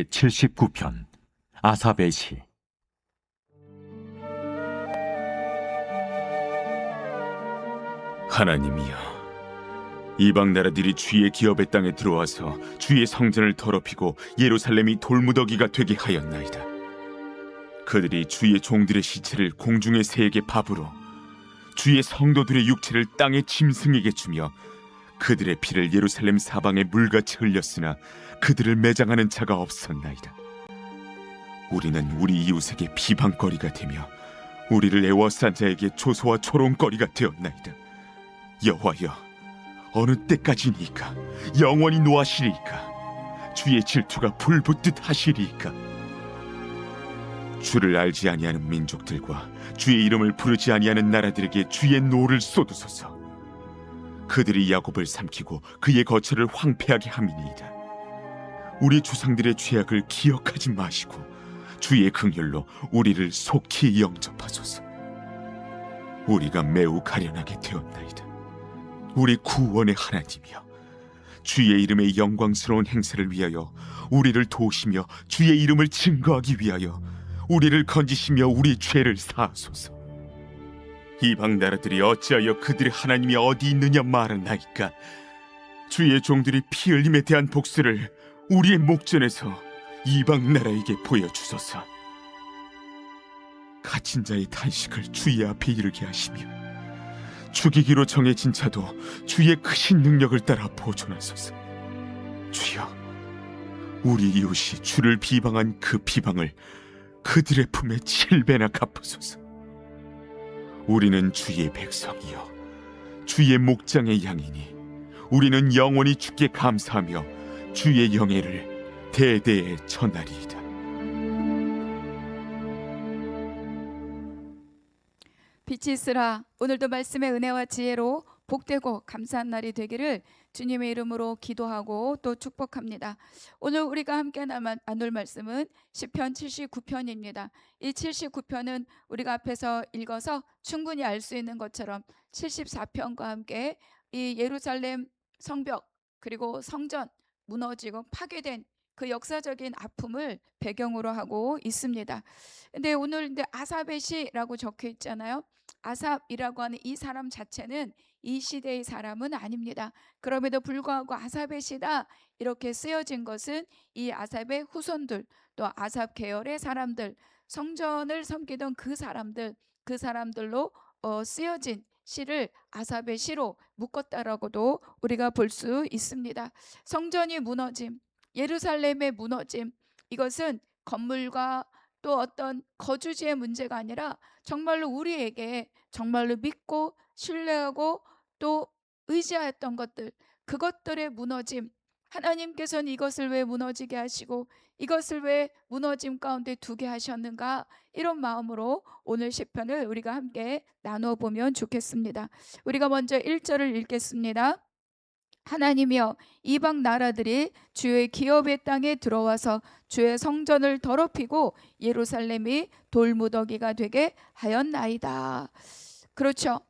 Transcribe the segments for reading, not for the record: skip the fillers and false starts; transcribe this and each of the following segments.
제79편 아삽의 시. 하나님이여, 이방 나라들이 주의 기업의 땅에 들어와서 주의 성전을 더럽히고 예루살렘이 돌무더기가 되게 하였나이다. 그들이 주의 종들의 시체를 공중의 새에게 밥으로, 주의 성도들의 육체를 땅의 짐승에게 주며 그들의 피를 예루살렘 사방에 물같이 흘렸으나 그들을 매장하는 자가 없었나이다. 우리는 우리 이웃에게 비방거리가 되며 우리를 애워싼 자에게 조소와 조롱거리가 되었나이다. 여호와여, 어느 때까지니까? 영원히 노하시리이까? 주의 질투가 불붙듯 하시리이까? 주를 알지 아니하는 민족들과 주의 이름을 부르지 아니하는 나라들에게 주의 노를 쏟으소서. 그들이 야곱을 삼키고 그의 거처를 황폐하게 함이니이다. 우리 조상들의 죄악을 기억하지 마시고 주의 긍휼로 우리를 속히 영접하소서. 우리가 매우 가련하게 되었나이다. 우리 구원의 하나님이여, 주의 이름의 영광스러운 행세를 위하여 우리를 도우시며 주의 이름을 증거하기 위하여 우리를 건지시며 우리 죄를 사하소서. 이방 나라들이 어찌하여 그들의 하나님이 어디 있느냐 말하나이까? 주의 종들이 피 흘림에 대한 복수를 우리의 목전에서 이방 나라에게 보여주소서. 갇힌 자의 탄식을 주의 앞에 이르게 하시며 죽이기로 정해진 자도 주의 크신 능력을 따라 보존하소서. 주여, 우리 이웃이 주를 비방한 그 비방을 그들의 품에 7배나 갚으소서. 우리는 주의 백성이요 주의 목장의 양이니 우리는 영원히 주께 감사하며 주의 영예를 대대에 전하리이다. 빛이 있으라. 오늘도 말씀의 은혜와 지혜로 복되고 감사한 날이 되기를 주님의 이름으로 기도하고 또 축복합니다. 오늘 우리가 함께 나눌 말씀은 시편 79편입니다. 이 79편은 우리가 앞에서 읽어서 충분히 알 수 있는 것처럼 74편과 함께 이 예루살렘 성벽 그리고 성전 무너지고 파괴된 그 역사적인 아픔을 배경으로 하고 있습니다. 근데 오늘 이제 아삽의 시라고 적혀 있잖아요. 아삽이라고 하는 이 사람 자체는 이 시대의 사람은 아닙니다. 그럼에도 불구하고 아삽의 시다 이렇게 쓰여진 것은 이 아삽의 후손들, 또 아삽 계열의 사람들, 성전을 섬기던 그 사람들로 쓰여진 시를 아삽의 시로 묶었다라고도 우리가 볼 수 있습니다. 성전이 무너짐, 예루살렘의 무너짐, 이것은 건물과 또 어떤 거주지의 문제가 아니라 정말로 우리에게 정말로 믿고 신뢰하고 또 의지하였던 것들, 그것들의 무너짐, 하나님께서는 이것을 왜 무너지게 하시고 이것을 왜 무너짐 가운데 두게 하셨는가, 이런 마음으로 오늘 시편을 우리가 함께 나누어 보면 좋겠습니다. 우리가 먼저 1절을 읽겠습니다. 하나님이여, 이방 나라들이 주의 기업의 땅에 들어와서 주의 성전을 더럽히고 예루살렘이 돌무더기가 되게 하였나이다. 그렇죠.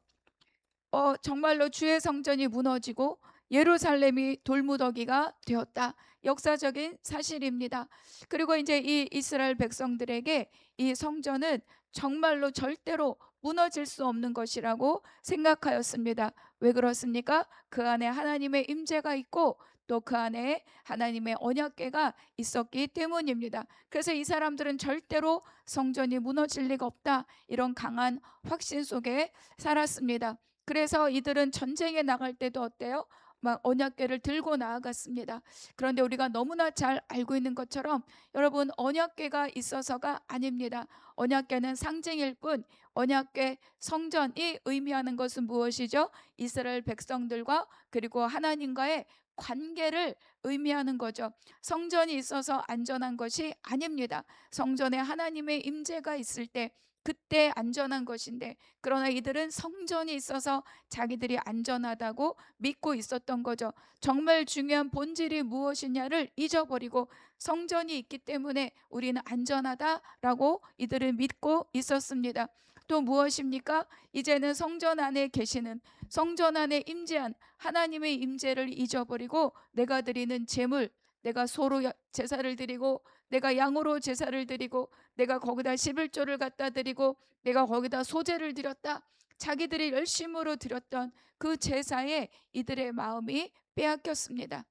정말로 주의 성전이 무너지고 예루살렘이 돌무더기가 되었다. 역사적인 사실입니다. 그리고 이제 이 이스라엘 백성들에게 이 성전은 정말로 절대로 무너질 수 없는 것이라고 생각하였습니다. 왜 그렇습니까? 그 안에 하나님의 임재가 있고 또 그 안에 하나님의 언약궤가 있었기 때문입니다. 그래서 이 사람들은 절대로 성전이 무너질 리가 없다, 이런 강한 확신 속에 살았습니다. 그래서 이들은 전쟁에 나갈 때도 어때요? 막 언약궤를 들고 나아갔습니다. 그런데 우리가 너무나 잘 알고 있는 것처럼 여러분, 언약궤가 있어서가 아닙니다. 언약궤는 상징일 뿐, 언약궤 성전이 의미하는 것은 무엇이죠? 이스라엘 백성들과 그리고 하나님과의 관계를 의미하는 거죠. 성전이 있어서 안전한 것이 아닙니다. 성전에 하나님의 임재가 있을 때 그때 안전한 것인데, 그러나 이들은 성전이 있어서 자기들이 안전하다고 믿고 있었던 거죠. 정말 중요한 본질이 무엇이냐를 잊어버리고 성전이 있기 때문에 우리는 안전하다라고 이들은 믿고 있었습니다. 또 무엇입니까? 이제는 성전 안에 계시는, 성전 안에 임재한 하나님의 임재를 잊어버리고 내가 드리는 제물, 내가 소로 제사를 드리고 내가 양으로 제사를 드리고 내가 거기다 11조를 갖다 드리고 내가 거기다 소제를 드렸다. 자기들이 열심으로 드렸던 그 제사에 이들의 마음이 빼앗겼습니다.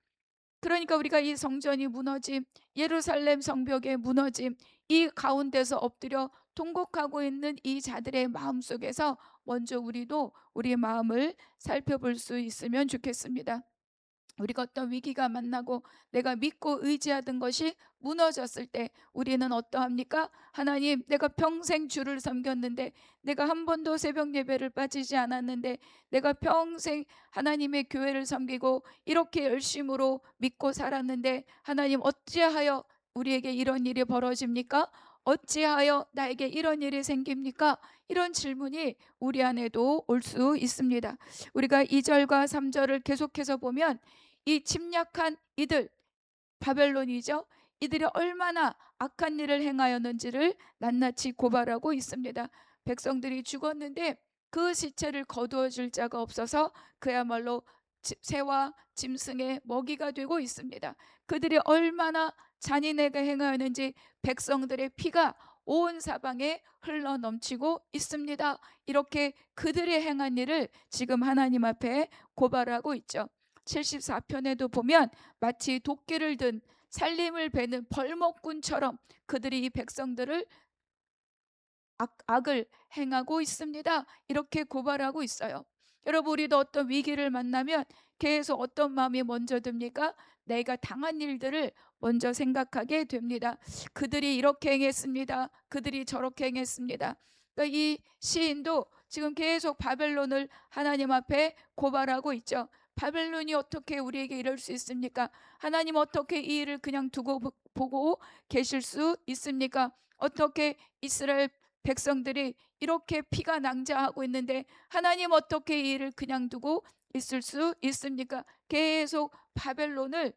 그러니까 우리가 이 성전이 무너짐, 예루살렘 성벽의 무너짐, 이 가운데서 엎드려 통곡하고 있는 이 자들의 마음 속에서 먼저 우리도 우리의 마음을 살펴볼 수 있으면 좋겠습니다. 우리가 어떤 위기가 만나고 내가 믿고 의지하던 것이 무너졌을 때 우리는 어떠합니까? 하나님, 내가 평생 주를 섬겼는데, 내가 한 번도 새벽 예배를 빠지지 않았는데, 내가 평생 하나님의 교회를 섬기고 이렇게 열심으로 믿고 살았는데, 하나님 어찌하여 우리에게 이런 일이 벌어집니까? 어찌하여 나에게 이런 일이 생깁니까? 이런 질문이 우리 안에도 올 수 있습니다. 우리가 2절과 3절을 계속해서 보면 이 침략한 이들, 바벨론이죠. 이들이 얼마나 악한 일을 행하였는지를 낱낱이 고발하고 있습니다. 백성들이 죽었는데 그 시체를 거두어 줄 자가 없어서 그야말로 새와 짐승의 먹이가 되고 있습니다. 그들이 얼마나 잔인하게 행하였는지 백성들의 피가 온 사방에 흘러 넘치고 있습니다. 이렇게 그들이 행한 일을 지금 하나님 앞에 고발하고 있죠. 74편에도 보면 마치 도끼를 든 살림을 베는 벌목꾼처럼 그들이 이 백성들을 악을 행하고 있습니다. 이렇게 고발하고 있어요. 여러분, 우리도 어떤 위기를 만나면 계속 어떤 마음이 먼저 듭니까? 내가 당한 일들을 먼저 생각하게 됩니다. 그들이 이렇게 행했습니다. 그들이 저렇게 행했습니다. 그러니까 이 시인도 지금 계속 바벨론을 하나님 앞에 고발하고 있죠. 바벨론이 어떻게 우리에게 이럴 수 있습니까? 하나님 어떻게 이 일을 그냥 두고 보고 계실 수 있습니까? 어떻게 이스라엘 백성들이 이렇게 피가 낭자하고 있는데 하나님 어떻게 이 일을 그냥 두고 있을 수 있습니까? 계속 바벨론을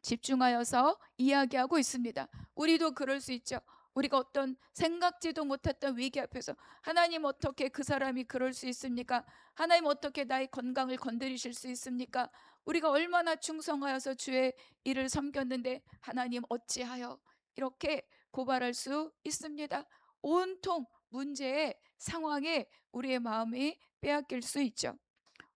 집중하여서 이야기하고 있습니다. 우리도 그럴 수 있죠. 우리가 어떤 생각지도 못했던 위기 앞에서 하나님 어떻게 그 사람이 그럴 수 있습니까? 하나님 어떻게 나의 건강을 건드리실 수 있습니까? 우리가 얼마나 충성하여서 주의 일을 섬겼는데 하나님 어찌하여 이렇게 고발할 수 있습니다. 온통 문제의 상황에 우리의 마음이 빼앗길 수 있죠.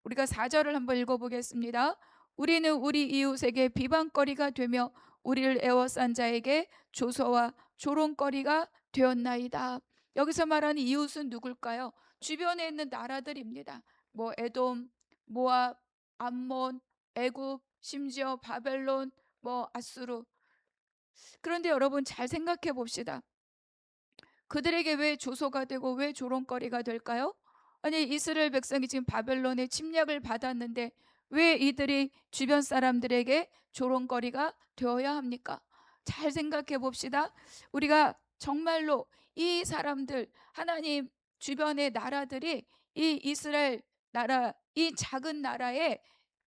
우리가 4절을 한번 읽어보겠습니다. 우리는 우리 이웃에게 비방거리가 되며 우리를 애워싼 자에게 조소와 조롱거리가 되었나이다. 여기서 말하는 이웃은 누굴까요? 주변에 있는 나라들입니다. 뭐 에돔, 모압, 암몬, 애굽, 심지어 바벨론, 뭐 아수르. 그런데 여러분 잘 생각해 봅시다. 그들에게 왜 조소가 되고 왜 조롱거리가 될까요? 아니, 이스라엘 백성이 지금 바벨론의 침략을 받았는데 왜 이들이 주변 사람들에게 조롱거리가 되어야 합니까? 잘 생각해 봅시다. 우리가 정말로 이 사람들, 하나님 주변의 나라들이 이 이스라엘 나라, 이 작은 나라에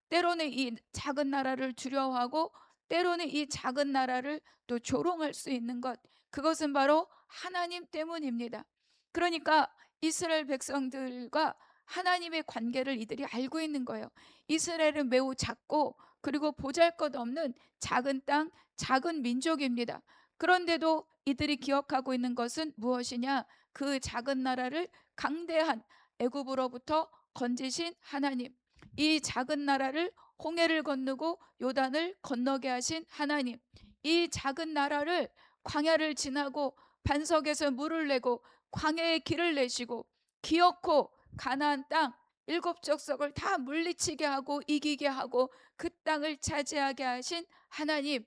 때로는 이 작은 나라를 두려워하고 때로는 이 작은 나라를 또 조롱할 수 있는 것, 그것은 바로 하나님 때문입니다. 그러니까 이스라엘 백성들과 하나님의 관계를 이들이 알고 있는 거예요. 이스라엘은 매우 작고 그리고 보잘것없는 작은 땅, 작은 민족입니다. 그런데도 이들이 기억하고 있는 것은 무엇이냐? 그 작은 나라를 강대한 애굽으로부터 건지신 하나님, 이 작은 나라를 홍해를 건너고 요단을 건너게 하신 하나님, 이 작은 나라를 광야를 지나고 반석에서 물을 내고 광야의 길을 내시고 기어코 가나안 땅 7족속을 다 물리치게 하고 이기게 하고 그 땅을 차지하게 하신 하나님,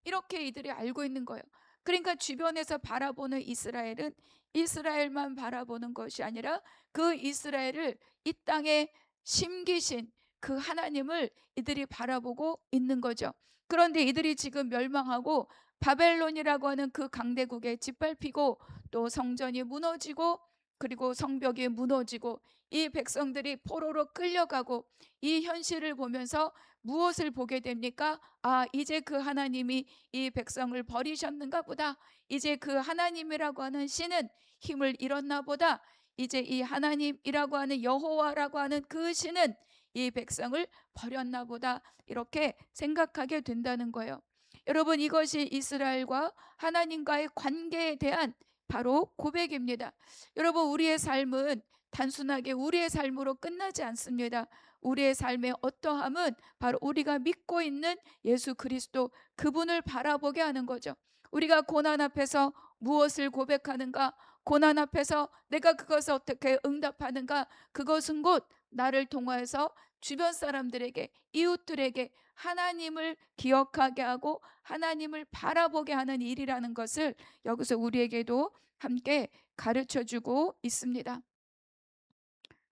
이렇게 이들이 알고 있는 거예요. 그러니까 주변에서 바라보는 이스라엘은 이스라엘만 바라보는 것이 아니라 그 이스라엘을 이 땅에 심기신 그 하나님을 이들이 바라보고 있는 거죠. 그런데 이들이 지금 멸망하고 바벨론이라고 하는 그 강대국에 짓밟히고 또 성전이 무너지고 그리고 성벽이 무너지고 이 백성들이 포로로 끌려가고 이 현실을 보면서 무엇을 보게 됩니까? 아, 이제 그 하나님이 이 백성을 버리셨는가 보다. 이제 그 하나님이라고 하는 신은 힘을 잃었나 보다. 이제 이 하나님이라고 하는 여호와라고 하는 그 신은 이 백성을 버렸나 보다 이렇게 생각하게 된다는 거예요. 여러분, 이것이 이스라엘과 하나님과의 관계에 대한 바로 고백입니다. 여러분, 우리의 삶은 단순하게 우리의 삶으로 끝나지 않습니다. 우리의 삶의 어떠함은 바로 우리가 믿고 있는 예수 그리스도, 그분을 바라보게 하는 거죠. 우리가 고난 앞에서 무엇을 고백하는가, 고난 앞에서 내가 그것을 어떻게 응답하는가, 그것은 곧 나를 통하여서 주변 사람들에게, 이웃들에게 하나님을 기억하게 하고 하나님을 바라보게 하는 일이라는 것을 여기서 우리에게도 함께 가르쳐 주고 있습니다.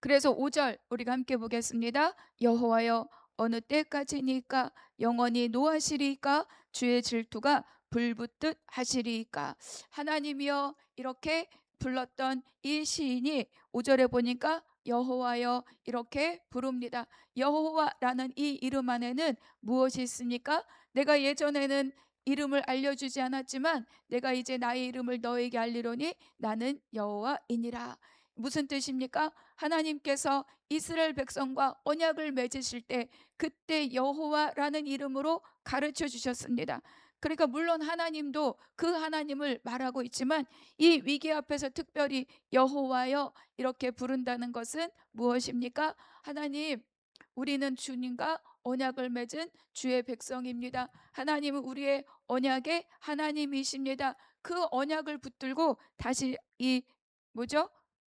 그래서 5절 우리가 함께 보겠습니다. 여호와여, 어느 때까지니까 영원히 노하시리까, 주의 질투가 불붙듯 하시리까. 하나님이여, 이렇게 불렀던 이 시인이 5절에 보니까 여호와여 이렇게 부릅니다. 여호와라는 이 이름 안에는 무엇이 있습니까? 내가 예전에는 이름을 알려주지 않았지만 내가 이제 나의 이름을 너에게 알리로니 나는 여호와이니라. 무슨 뜻입니까? 하나님께서 이스라엘 백성과 언약을 맺으실 때 그때 여호와라는 이름으로 가르쳐 주셨습니다. 그러니까 물론 하나님도 그 하나님을 말하고 있지만 이 위기 앞에서 특별히 여호와여 이렇게 부른다는 것은 무엇입니까? 하나님, 우리는 주님과 언약을 맺은 주의 백성입니다. 하나님은 우리의 언약의 하나님이십니다. 그 언약을 붙들고 다시 이 뭐죠?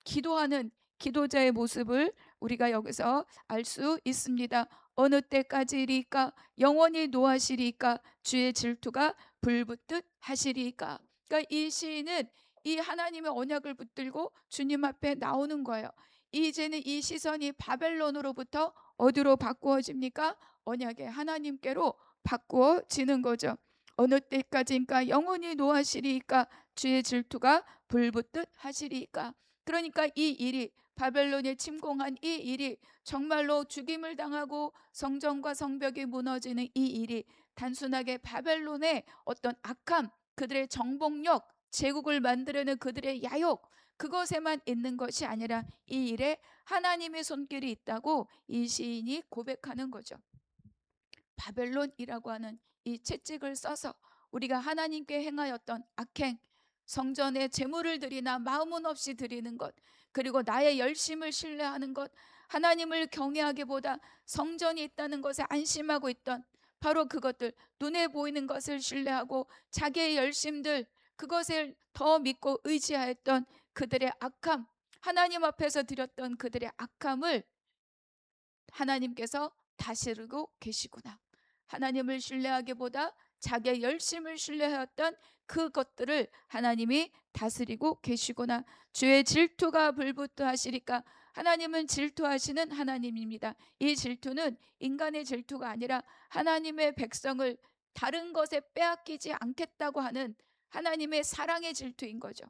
기도하는 기도자의 모습을 우리가 여기서 알 수 있습니다. 어느 때까지리까, 영원히 노하시리까, 주의 질투가 불붙듯 하시리까. 그러니까 이 시인은 이 하나님의 언약을 붙들고 주님 앞에 나오는 거예요. 이제는 이 시선이 바벨론으로부터 어디로 바꾸어집니까? 언약의 하나님께로 바꾸어지는 거죠. 어느 때까지인가, 영원히 노하시리까, 주의 질투가 불붙듯 하시리까. 그러니까 이 일이, 바벨론에 침공한 이 일이, 정말로 죽임을 당하고 성전과 성벽이 무너지는 이 일이 단순하게 바벨론의 어떤 악함, 그들의 정복력, 제국을 만들려는 그들의 야욕, 그것에만 있는 것이 아니라 이 일에 하나님의 손길이 있다고 이 시인이 고백하는 거죠. 바벨론이라고 하는 이 채찍을 써서 우리가 하나님께 행하였던 악행, 성전에 제물을 드리나 마음은 없이 드리는 것, 그리고 나의 열심을 신뢰하는 것, 하나님을 경외하기보다 성전이 있다는 것에 안심하고 있던 바로 그것들, 눈에 보이는 것을 신뢰하고 자기의 열심들, 그것을 더 믿고 의지하였던 그들의 악함, 하나님 앞에서 드렸던 그들의 악함을 하나님께서 다스리고 계시구나. 하나님을 신뢰하기보다 자기의 열심을 신뢰하였던 그것들을 하나님이 다스리고 계시구나. 주의 질투가 불붙어 하시리까. 하나님은 질투하시는 하나님입니다. 이 질투는 인간의 질투가 아니라 하나님의 백성을 다른 것에 빼앗기지 않겠다고 하는 하나님의 사랑의 질투인 거죠.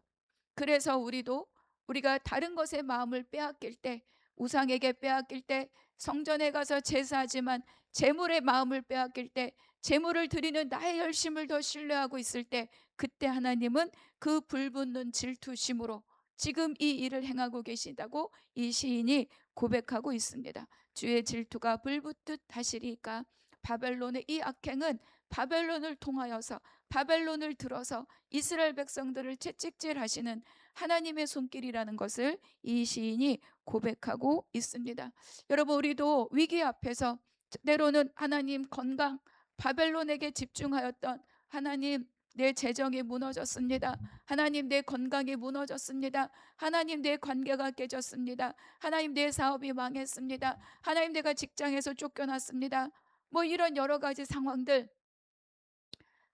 그래서 우리가 다른 것에 마음을 빼앗길 때, 우상에게 빼앗길 때, 성전에 가서 제사하지만 재물의 마음을 빼앗길 때, 재물을 드리는 나의 열심을 더 신뢰하고 있을 때, 그때 하나님은 그 불붙는 질투심으로 지금 이 일을 행하고 계시다고 이 시인이 고백하고 있습니다. 주의 질투가 불붙듯 하시리까. 바벨론의 이 악행은 바벨론을 통하여서, 바벨론을 들어서 이스라엘 백성들을 채찍질하시는 하나님의 손길이라는 것을 이 시인이 고백하고 있습니다. 여러분, 우리도 위기 앞에서 때로는 하나님 건강, 바벨론에게 집중하였던 하나님, 내 재정이 무너졌습니다. 하나님, 내 건강이 무너졌습니다. 하나님, 내 관계가 깨졌습니다. 하나님, 내 사업이 망했습니다. 하나님, 내가 직장에서 쫓겨났습니다. 뭐 이런 여러 가지 상황들,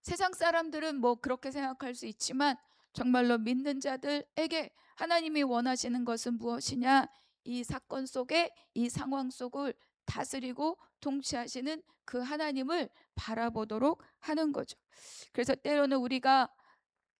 세상 사람들은 뭐 그렇게 생각할 수 있지만 정말로 믿는 자들에게 하나님이 원하시는 것은 무엇이냐? 이 사건 속에, 이 상황 속을 다스리고 통치하시는 그 하나님을 바라보도록 하는 거죠. 그래서 때로는 우리가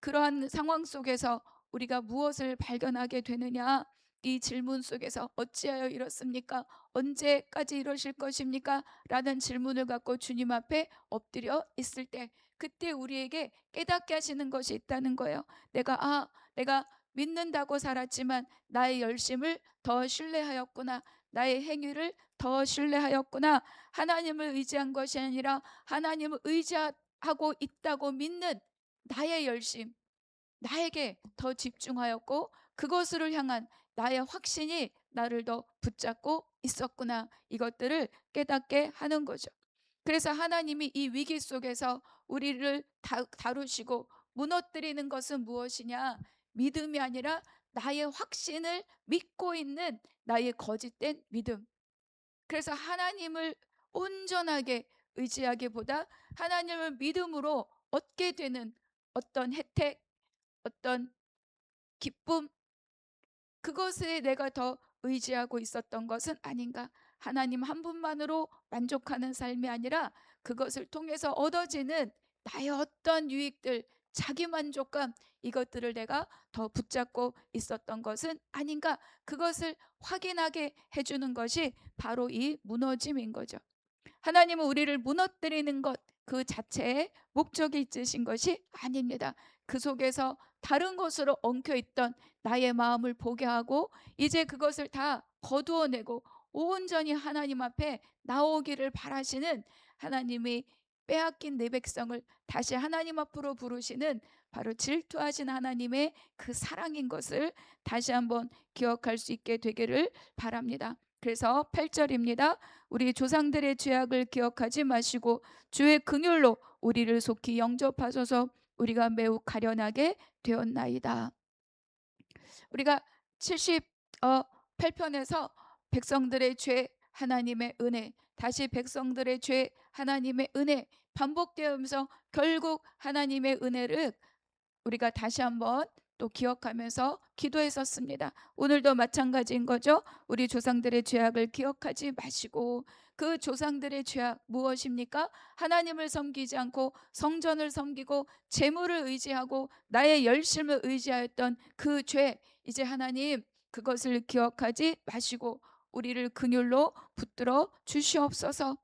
그러한 상황 속에서 우리가 무엇을 발견하게 되느냐? 이 질문 속에서 어찌하여 이렇습니까? 언제까지 이러실 것입니까? 라는 질문을 갖고 주님 앞에 엎드려 있을 때, 그때 우리에게 깨닫게 하시는 것이 있다는 거예요. 내가 믿는다고 살았지만 나의 열심을 더 신뢰하였구나. 나의 행위를 더 신뢰하였구나. 하나님을 의지한 것이 아니라 하나님을 의지하고 있다고 믿는 나의 열심, 나에게 더 집중하였고 그것으로 향한 나의 확신이 나를 더 붙잡고 있었구나. 이것들을 깨닫게 하는 거죠. 그래서 하나님이 이 위기 속에서 우리를 다루시고 무너뜨리는 것은 무엇이냐? 믿음이 아니라 나의 확신을 믿고 있는 나의 거짓된 믿음. 그래서 하나님을 온전하게 의지하기보다 하나님을 믿음으로 얻게 되는 어떤 혜택, 어떤 기쁨, 그것에 내가 더 의지하고 있었던 것은 아닌가. 하나님 한 분만으로 만족하는 삶이 아니라 그것을 통해서 얻어지는 나의 어떤 유익들, 자기 만족감, 이것들을 내가 더 붙잡고 있었던 것은 아닌가. 그것을 확인하게 해주는 것이 바로 이 무너짐인 거죠. 하나님은 우리를 무너뜨리는 것 그 자체에 목적이 있으신 것이 아닙니다. 그 속에서 다른 것으로 엉켜있던 나의 마음을 보게 하고 이제 그것을 다 거두어내고 온전히 하나님 앞에 나오기를 바라시는, 하나님이 빼앗긴 내 백성을 다시 하나님 앞으로 부르시는 바로 질투하신 하나님의 그 사랑인 것을 다시 한번 기억할 수 있게 되기를 바랍니다. 그래서 8절입니다. 우리 조상들의 죄악을 기억하지 마시고 주의 긍휼로 우리를 속히 영접하소서. 우리가 매우 가련하게 되었나이다. 우리가 78편에서 백성들의 죄, 하나님의 은혜, 다시 백성들의 죄, 하나님의 은혜 반복되면서 결국 하나님의 은혜를 우리가 다시 한번 또 기억하면서 기도했었습니다. 오늘도 마찬가지인 거죠. 우리 조상들의 죄악을 기억하지 마시고, 그 조상들의 죄악 무엇입니까? 하나님을 섬기지 않고 성전을 섬기고 재물을 의지하고 나의 열심을 의지하였던 그 죄, 이제 하나님 그것을 기억하지 마시고 우리를 긍휼로 붙들어 주시옵소서.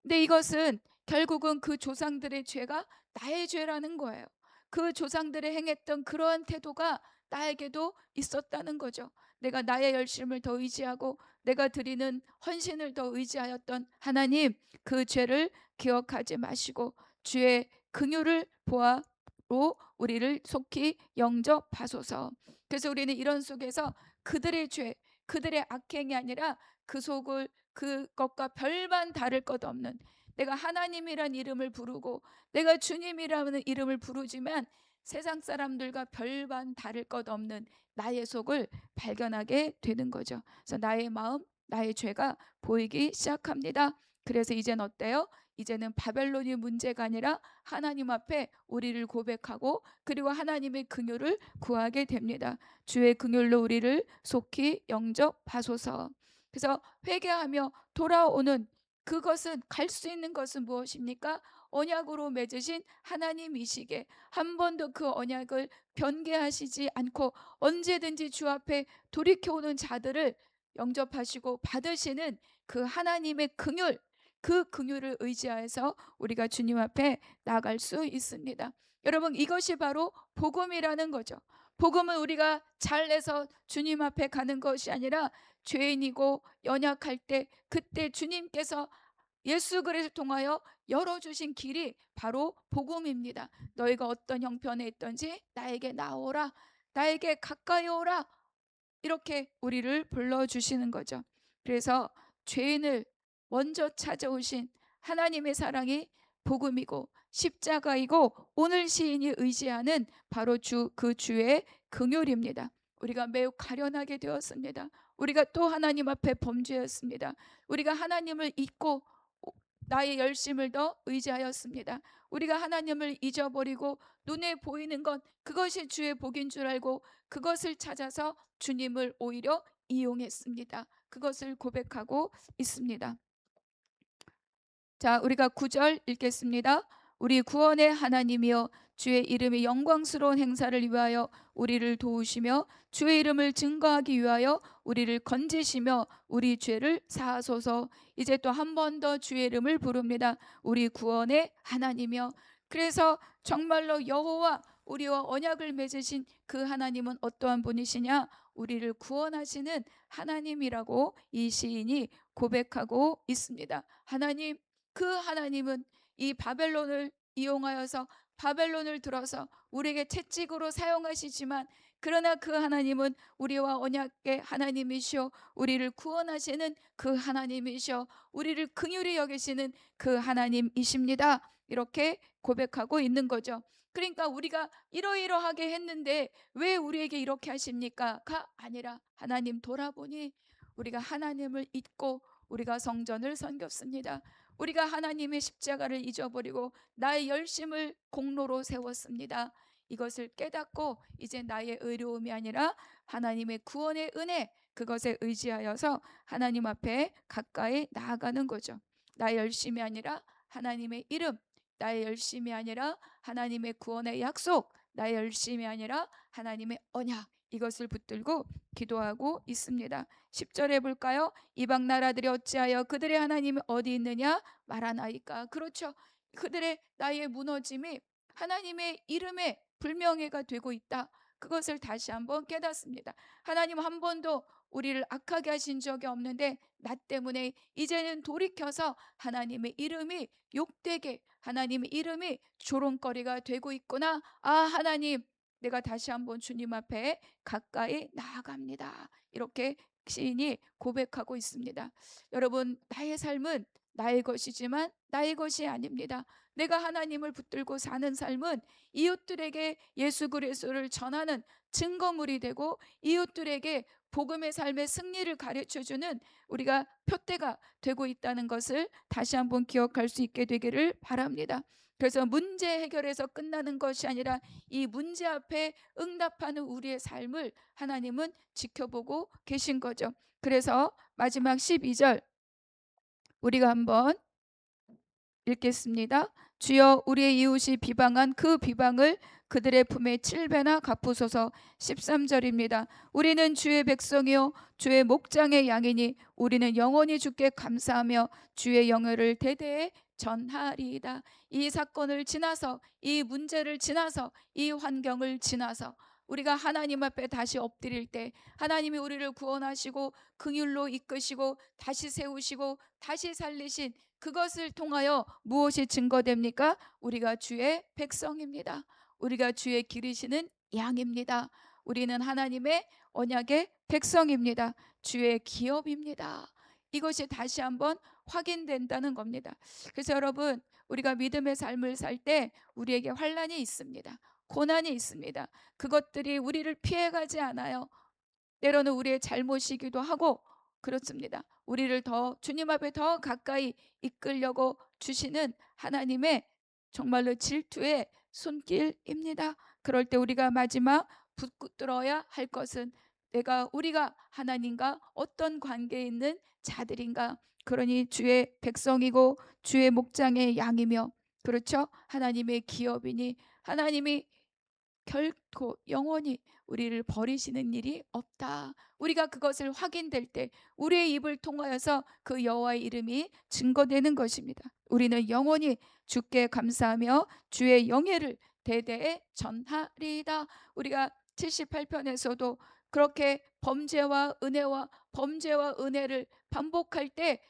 근데 이것은 결국은 그 조상들의 죄가 나의 죄라는 거예요. 그 조상들이 행했던 그러한 태도가 나에게도 있었다는 거죠. 내가 나의 열심을 더 의지하고 내가 드리는 헌신을 더 의지하였던 하나님, 그 죄를 기억하지 마시고 주의 긍휼을 보아로 우리를 속히 영접하소서. 그래서 우리는 이런 속에서 그들의 죄, 그들의 악행이 아니라 그 속을 그것과 별반 다를 것 없는, 내가 하나님이란 이름을 부르고 내가 주님이라는 이름을 부르지만 세상 사람들과 별반 다를 것 없는 나의 속을 발견하게 되는 거죠. 그래서 나의 마음, 나의 죄가 보이기 시작합니다. 그래서 이제는 어때요? 이제는 바벨론이 문제가 아니라 하나님 앞에 우리를 고백하고 그리고 하나님의 긍휼을 구하게 됩니다. 주의 긍휼로 우리를 속히 영접하소서. 그래서 회개하며 돌아오는 그것은, 갈 수 있는 것은 무엇입니까? 언약으로 맺으신 하나님이시기에 한 번도 그 언약을 변개하시지 않고 언제든지 주 앞에 돌이켜오는 자들을 영접하시고 받으시는 그 하나님의 긍휼, 그 긍휼을 의지하여서 우리가 주님 앞에 나갈 수 있습니다. 여러분, 이것이 바로 복음이라는 거죠. 복음은 우리가 잘내서 주님 앞에 가는 것이 아니라 죄인이고 연약할 때 그때 주님께서 예수 그리스도를 통하여 열어주신 길이 바로 복음입니다. 너희가 어떤 형편에 있든지 나에게 나오라, 나에게 가까이 오라, 이렇게 우리를 불러주시는 거죠. 그래서 죄인을 먼저 찾아오신 하나님의 사랑이 복음이고 십자가이고 오늘 시인이 의지하는 바로 그 주의 긍휼입니다. 우리가 매우 가련하게 되었습니다. 우리가 또 하나님 앞에 범죄했습니다. 우리가 하나님을 잊고 나의 열심을 더 의지하였습니다. 우리가 하나님을 잊어버리고 눈에 보이는 것, 그것이 주의 복인 줄 알고 그것을 찾아서 주님을 오히려 이용했습니다. 그것을 고백하고 있습니다. 자, 우리가 9절 읽겠습니다. 우리 구원의 하나님이여 주의 이름의 영광스러운 행사를 위하여 우리를 도우시며 주의 이름을 증거하기 위하여 우리를 건지시며 우리 죄를 사하소서. 이제 또 한 번 더 주의 이름을 부릅니다. 우리 구원의 하나님이여. 그래서 정말로 여호와 우리와 언약을 맺으신 그 하나님은 어떠한 분이시냐? 우리를 구원하시는 하나님이라고 이 시인이 고백하고 있습니다. 하나님, 그 하나님은 이 바벨론을 이용하여서 바벨론을 들어서 우리에게 채찍으로 사용하시지만, 그러나 그 하나님은 우리와 언약의 하나님이시오, 우리를 구원하시는 그 하나님이시오, 우리를 긍휼히 여기시는 그 하나님이십니다. 이렇게 고백하고 있는 거죠. 그러니까 우리가 이러이러하게 했는데 왜 우리에게 이렇게 하십니까?가 아니라, 하나님 돌아보니 우리가 하나님을 잊고 우리가 성전을 섬겼습니다. 우리가 하나님의 십자가를 잊어버리고 나의 열심을 공로로 세웠습니다. 이것을 깨닫고 이제 나의 의로움이 아니라 하나님의 구원의 은혜, 그것에 의지하여서 하나님 앞에 가까이 나아가는 거죠. 나의 열심이 아니라 하나님의 이름, 나의 열심이 아니라 하나님의 구원의 약속, 나의 열심이 아니라 하나님의 언약, 이것을 붙들고 기도하고 있습니다. 10절에 볼까요? 이방 나라들이 어찌하여 그들의 하나님이 어디 있느냐 말하나이까. 그렇죠. 그들의 나의 무너짐이 하나님의 이름에 불명예가 되고 있다. 그것을 다시 한번 깨닫습니다. 하나님 한 번도 우리를 악하게 하신 적이 없는데 나 때문에 이제는 돌이켜서 하나님의 이름이 욕되게, 하나님의 이름이 조롱거리가 되고 있구나. 아, 하나님, 내가 다시 한번 주님 앞에 가까이 나아갑니다. 이렇게 시인이 고백하고 있습니다. 여러분, 나의 삶은 나의 것이지만 나의 것이 아닙니다. 내가 하나님을 붙들고 사는 삶은 이웃들에게 예수 그리스도를 전하는 증거물이 되고, 이웃들에게 복음의 삶의 승리를 가르쳐주는 우리가 표대가 되고 있다는 것을 다시 한번 기억할 수 있게 되기를 바랍니다. 그래서 문제 해결에서 끝나는 것이 아니라 이 문제 앞에 응답하는 우리의 삶을 하나님은 지켜보고 계신 거죠. 그래서 마지막 12절 우리가 한번 읽겠습니다. 주여, 우리의 이웃이 비방한 그 비방을 그들의 품에 7배나 갚으소서. 13절입니다. 우리는 주의 백성이요 주의 목장의 양이니 우리는 영원히 주께 감사하며 주의 영예를 대대에 전하리이다. 이 사건을 지나서, 이 문제를 지나서, 이 환경을 지나서 우리가 하나님 앞에 다시 엎드릴 때 하나님이 우리를 구원하시고 긍휼로 이끄시고 다시 세우시고 다시 살리신 그것을 통하여 무엇이 증거됩니까? 우리가 주의 백성입니다. 우리가 주의 기르시는 양입니다. 우리는 하나님의 언약의 백성입니다. 주의 기업입니다. 이것이 다시 한번 확인된다는 겁니다. 그래서 여러분, 우리가 믿음의 삶을 살 때 우리에게 환난이 있습니다. 고난이 있습니다. 그것들이 우리를 피해가지 않아요. 때로는 우리의 잘못이기도 하고 그렇습니다. 우리를 더 주님 앞에 더 가까이 이끌려고 주시는 하나님의 정말로 질투의 손길입니다. 그럴 때 우리가 마지막 붙들어야 할 것은 우리가 하나님과 어떤 관계에 있는 자들인가. 그러니 주의 백성이고 주의 목장의 양이며, 그렇죠? 하나님의 기업이니 하나님이 결코 영원히 우리를 버리시는 일이 없다. 우리가 그것을 확인될 때 우리의 입을 통하여서 그 여호와의 이름이 증거되는 것입니다. 우리는 영원히 주께 감사하며 주의 영예를 대대에 전하리이다. 우리가 78편에서도 그렇게 범죄와 은혜를 반복할 때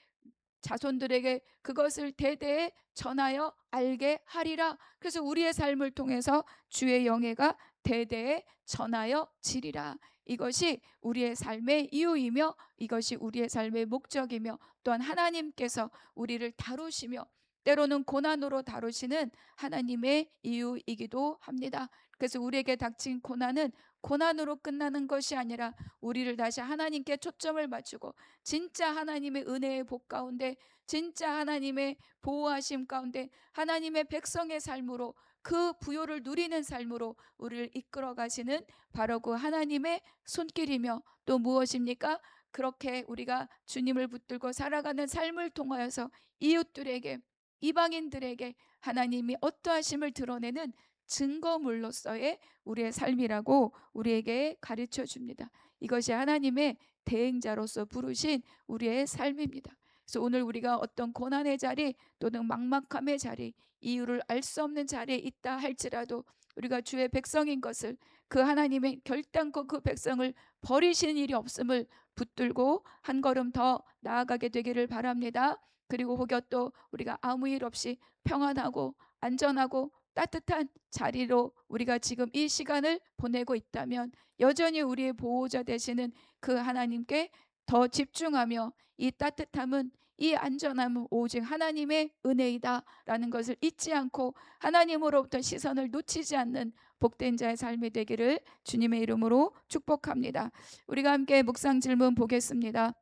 자손들에게 그것을 대대에 전하여 알게 하리라. 그래서 우리의 삶을 통해서 주의 영예가 대대에 전하여 지리라. 이것이 우리의 삶의 이유이며 이것이 우리의 삶의 목적이며, 또한 하나님께서 우리를 다루시며 때로는 고난으로 다루시는 하나님의 이유이기도 합니다. 그래서 우리에게 닥친 고난은 고난으로 끝나는 것이 아니라 우리를 다시 하나님께 초점을 맞추고 진짜 하나님의 은혜의 복 가운데, 진짜 하나님의 보호하심 가운데 하나님의 백성의 삶으로, 그 부요를 누리는 삶으로 우리를 이끌어 가시는 바로 그 하나님의 손길이며, 또 무엇입니까? 그렇게 우리가 주님을 붙들고 살아가는 삶을 통하여서 이웃들에게, 이방인들에게 하나님이 어떠하심을 드러내는 증거물로서의 우리의 삶이라고 우리에게 가르쳐 줍니다. 이것이 하나님의 대행자로서 부르신 우리의 삶입니다. 그래서 오늘 우리가 어떤 고난의 자리 또는 막막함의 자리, 이유를 알 수 없는 자리에 있다 할지라도 우리가 주의 백성인 것을, 그 하나님의 결단코 그 백성을 버리시는 일이 없음을 붙들고 한 걸음 더 나아가게 되기를 바랍니다. 그리고 혹여 또 우리가 아무 일 없이 평안하고 안전하고 따뜻한 자리로 우리가 지금 이 시간을 보내고 있다면 여전히 우리의 보호자 되시는 그 하나님께 더 집중하며, 이 따뜻함은, 이 안전함은 오직 하나님의 은혜이다라는 것을 잊지 않고 하나님으로부터 시선을 놓치지 않는 복된 자의 삶이 되기를 주님의 이름으로 축복합니다. 우리가 함께 묵상 질문 보겠습니다.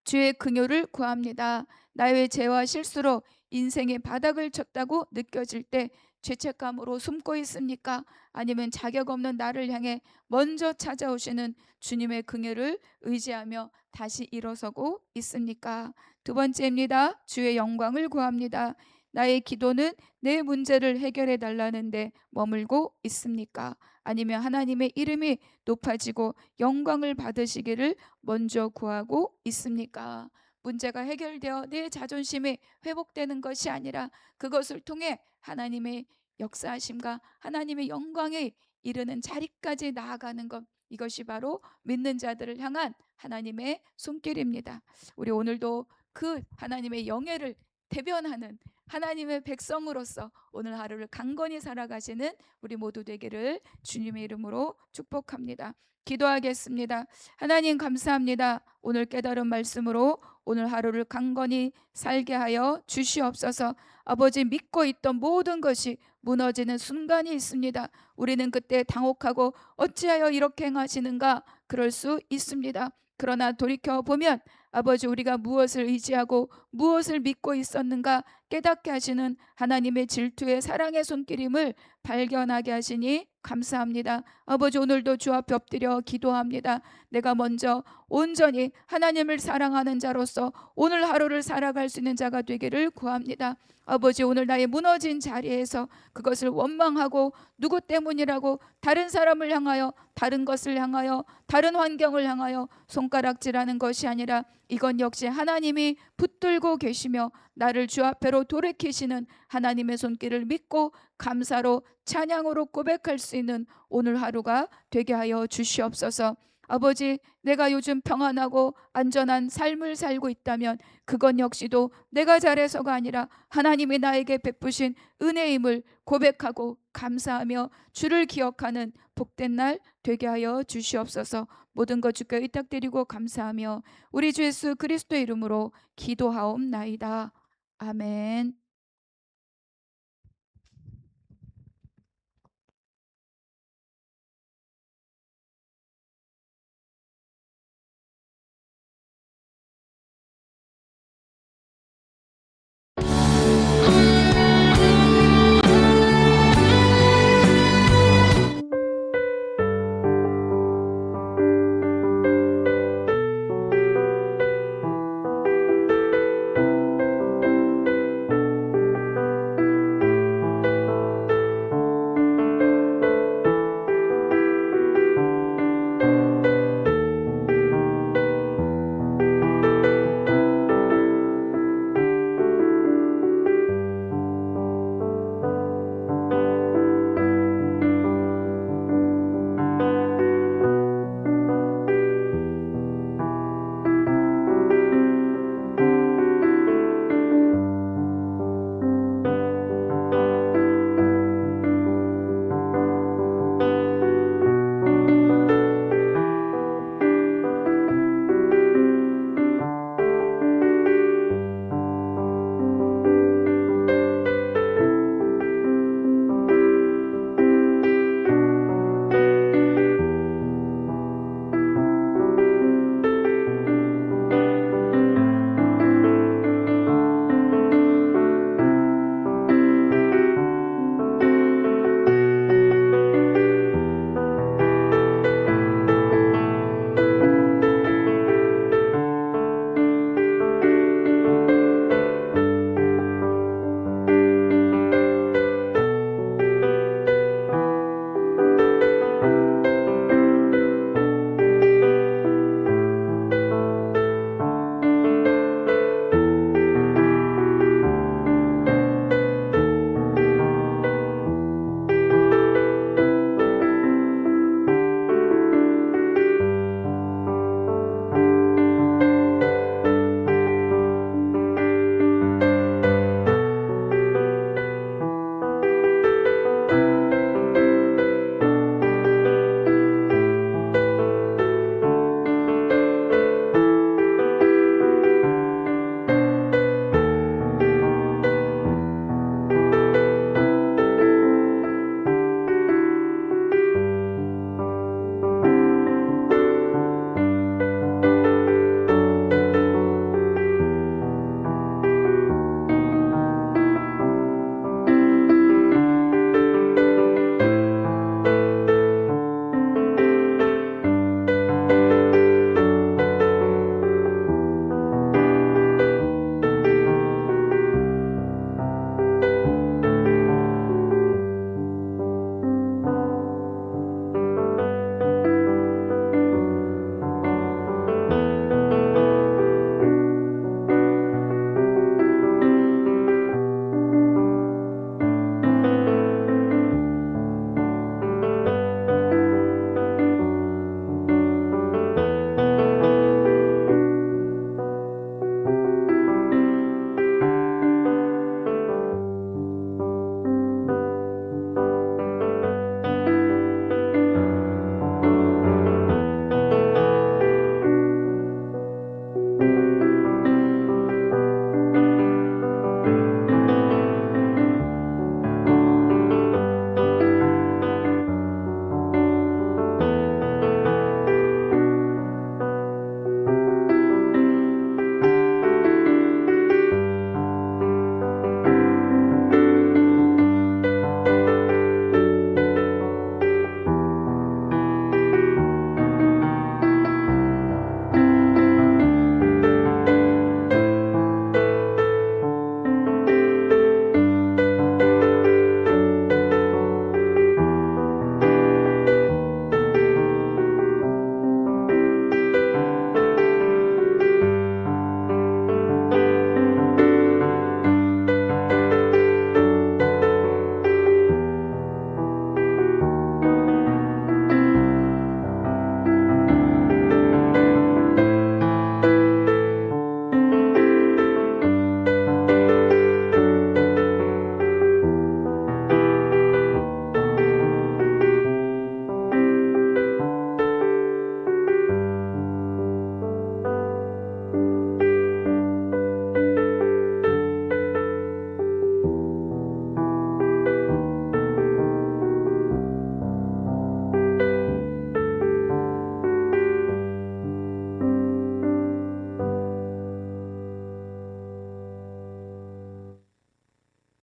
주의 긍휼을 구합니다. 나의 죄와 실수로 인생의 바닥을 쳤다고 느껴질 때 죄책감으로 숨고 있습니까? 아니면 자격 없는 나를 향해 먼저 찾아오시는 주님의 긍휼을 의지하며 다시 일어서고 있습니까? 두 번째입니다. 주의 영광을 구합니다. 나의 기도는 내 문제를 해결해 달라는데 머물고 있습니까? 아니면 하나님의 이름이 높아지고 영광을 받으시기를 먼저 구하고 있습니까? 문제가 해결되어 내 자존심이 회복되는 것이 아니라 그것을 통해 하나님의 역사하심과 하나님의 영광에 이르는 자리까지 나아가는 것, 이것이 바로 믿는 자들을 향한 하나님의 손길입니다. 우리 오늘도 그 하나님의 영예를 대변하는 하나님의 백성으로서 오늘 하루를 강건히 살아가시는 우리 모두 되기를 주님의 이름으로 축복합니다. 기도하겠습니다. 하나님 감사합니다. 오늘 깨달은 말씀으로 오늘 하루를 강건히 살게 하여 주시옵소서. 아버지, 믿고 있던 모든 것이 무너지는 순간이 있습니다. 우리는 그때 당혹하고 어찌하여 이렇게 행하시는가 그럴 수 있습니다. 그러나 돌이켜보면 아버지, 우리가 무엇을 의지하고 무엇을 믿고 있었는가 깨닫게 하시는 하나님의 질투의 사랑의 손길임을 발견하게 하시니 감사합니다. 아버지, 오늘도 주 앞에 엎드려 기도합니다. 내가 먼저 온전히 하나님을 사랑하는 자로서 오늘 하루를 살아갈 수 있는 자가 되기를 구합니다. 아버지, 오늘 나의 무너진 자리에서 그것을 원망하고 누구 때문이라고 다른 사람을 향하여, 다른 것을 향하여, 다른 환경을 향하여 손가락질하는 것이 아니라 이건 역시 하나님이 붙들고 계시며 나를 주 앞에로 돌이키시는 하나님의 손길을 믿고 감사로 찬양으로 고백할 수 있는 오늘 하루가 되게 하여 주시옵소서. 아버지, 내가 요즘 평안하고 안전한 삶을 살고 있다면 그건 역시도 내가 잘해서가 아니라 하나님이 나에게 베푸신 은혜임을 고백하고 감사하며 주를 기억하는 복된 날 되게 하여 주시옵소서. 모든 것 주께 의탁드리고 감사하며 우리 주 예수 그리스도의 이름으로 기도하옵나이다. 아멘.